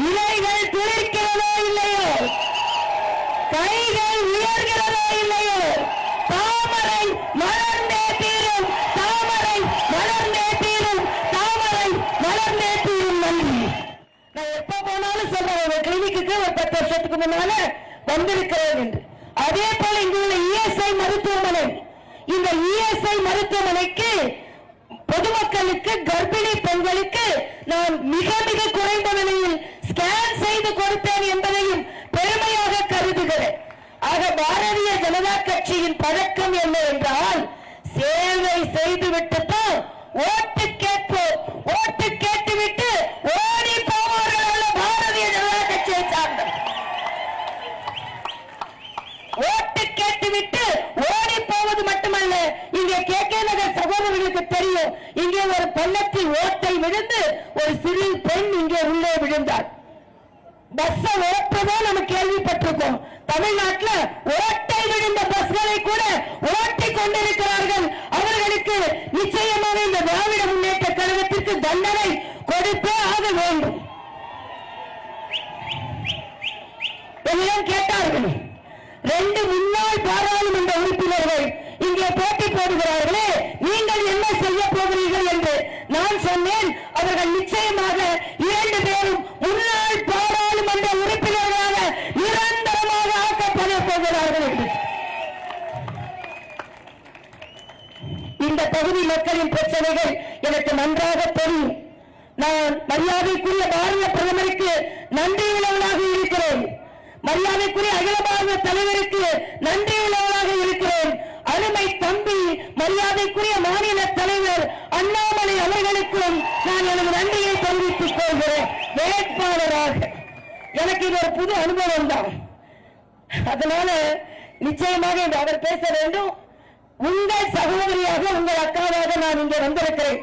இலைகள் துளிர்க்கிறதோ இல்லையோ, கைகள் உயர்கிறதோ இல்லையோ, தாமரை மலர்ந்தே தீரும், தாமரை மலர்ந்தே தீரும், தாமரை மலர்ந்தே தீரும். நன்றி. நான் எப்ப போனாலும் சொல்றேன், ஒரு கிளினிக்கு ஒரு 10 வருஷத்துக்கு முன்னால வந்திருக்கிறேன் என்று. அதே போல இங்குள்ள இஎஸ்ஐ மருத்துவமனை, இந்த இஎஸ்ஐ மருத்துவமனைக்கு பொதுமக்களுக்கு, கர்ப்பிணி பெண்களுக்கு நான் மிக மிக குறைந்த விலையில் ஸ்கேன் செய்து கொடுத்தேன் என்பதையும் பெருமையாக கருதுகிறேன். ஆக பாரதிய ஜனதா கட்சியின் பழக்கம் என்ன என்றால், சேவை செய்துவிட்டு தான் ஓட்டு கேட்போம், ஓட்டு கேட்டுவிட்டு ஓடி போவார்கள் அல்ல பாரதிய ஜனதா கட்சியை சார்ந்த. ஓட்டு கேட்டுவிட்டு ஓடி போவது மட்டுமல்ல, இங்கே கே நகர் சகோதரர்களுக்கு தெரியும், இங்கே ஒரு பள்ளத்தில் ஓட்டை விழுந்து ஒரு சிறு பெண் இங்கே உள்ளே விழுந்தார். பஸ் ஓட்டுதான் நம்ம கேள்விப்பட்டிருக்கோம். தமிழ்நாட்டில் ஓட்டை விழுந்த பஸ்களை கூட ஓட்டி கொண்டிருக்கிறார்கள். அவர்களுக்கு நிச்சயமாக இந்த திராவிட முன்னேற்ற கழகத்திற்கு தண்டனை கொடுத்தே ஆக வேண்டும். என்னிடம் கேட்டார்கள், 2 முன்னாள் பாராளுமன்ற உறுப்பினர்கள் இங்கே போட்டி போடுகிறார்களே, நீங்கள் என்ன செய்ய போகிறீர்கள் என்று. நான் சொன்னேன், அவர்கள் நிச்சயமாக 2 பேரும் முன்னாள் பாராளுமன்ற உறுப்பினர்களாக நிரந்தரமாக ஆக்கப்பட போகிறார்கள் என்று. இந்த பகுதி மக்களின் பிரச்சனைகள் எனக்கு நன்றாக தெரியும். நான் மரியாதைக்குரிய பாரத பிரதமருக்கு நன்றி உள்ளவனாக இருக்கிறேன். மரியாதைக்குரிய அகில பாரத தலைவருக்கு நன்றி உள்ளவராக இருக்கிறேன். அருமை தம்பி மரியாதைக்குரிய மாநில தலைவர் அண்ணாமலை அவர்களுக்கும் நான் எனது நன்றியை தெரிவித்துக் கொள்கிறேன். வேட்பாளராக எனக்கு இது ஒரு புது அனுபவம் தான். அதனால நிச்சயமாக அவர் பேச வேண்டும். உங்கள் சகோதரியாக, உங்கள் அக்காவாக நான் இங்கே வந்திருக்கிறேன்.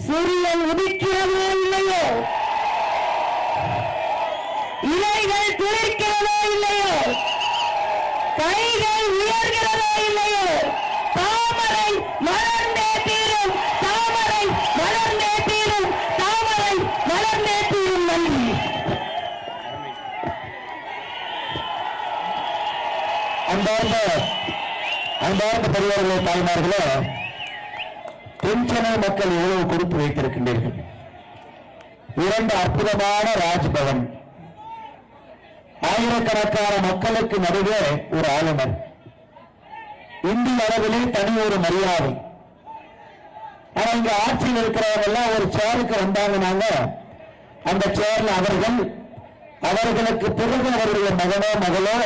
சூரியன் உதிக்கிறதோ இல்லையோ, இலைகள் துளிர்க்கிறதோ இல்லையோ, கைகள் உயர்கிறதோ இல்லையோ, தாமரை மலர்ந்தே தீரும், தாமரை மலர்ந்தே தீரும், தாமரை மலர்ந்தே தீரும். நன்றி. அன்பார்ந்த பெரியவர்களே, தாய்மார்களே, தென்சென்னை மக்கள் எவ்வளவு கொடுத்து வைத்திருக்கின்றீர்கள். 2 அற்புதமான ராஜ்பவன், ஆயிரக்கணக்கான மக்களுக்கு நடுவே ஒரு ஆளுநர், இந்திய அளவிலே தனி ஒரு மரியாதை. ஆனா இங்க ஆட்சியில் இருக்கிறவங்க எல்லாம் ஒரு சேருக்கு வந்தாங்கன்னாங்க, அந்த சேர்ல அவர்களுக்கு பிறகு அவருடைய மகனோ மகளோ,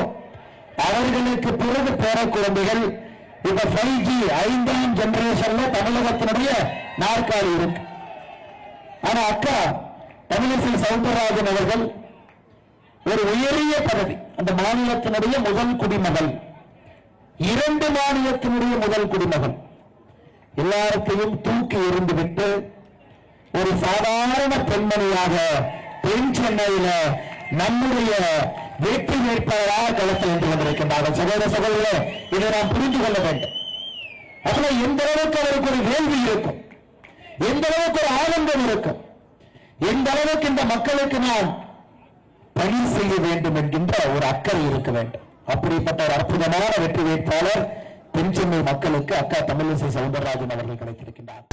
அவர்களுக்கு பிறகு பேர குழந்தைகள், இப்ப 5G 5ஆம் ஜெனரேஷன்ல தமிழகத்தினுடைய நாற்காலி இருக்கு. ஆனா அக்கா தமிழிசை சவுந்தரராஜன் அவர்கள் ஒரு உயரிய பதவி, அந்த மாநிலத்தினுடைய முதல் குடிமகள், 2 மாநிலத்தினுடைய முதல் குடிமகள், எல்லாருக்கையும் தூக்கி எறிந்துவிட்டு ஒரு சாதாரண பெண்மணியாக தென் சென்னையில நம்முடைய வெற்றி வேட்பாளராக களத்தில் என்று வந்திருக்கின்றார்கள். சகோதர சகோதரர்களே, இதை நாம் புரிந்து கொள்ள வேண்டும். அதுல எந்த அளவுக்கு அவருக்கு ஒரு வேள்வி இருக்கும், எந்த அளவுக்கு ஒரு ஆனந்தம் இருக்கும், எந்த அளவுக்கு இந்த மக்களுக்கு நாம் பணி செய்ய வேண்டும் என்கின்ற ஒரு அக்கறை இருக்க வேண்டும். அப்படிப்பட்ட ஒரு அற்புதமான வெற்றி வேட்பாளர் தென் சென்னை மக்களுக்கு அக்கா தமிழிசை சவுந்தரராஜன் அவர்கள் கிடைத்திருக்கின்றார்.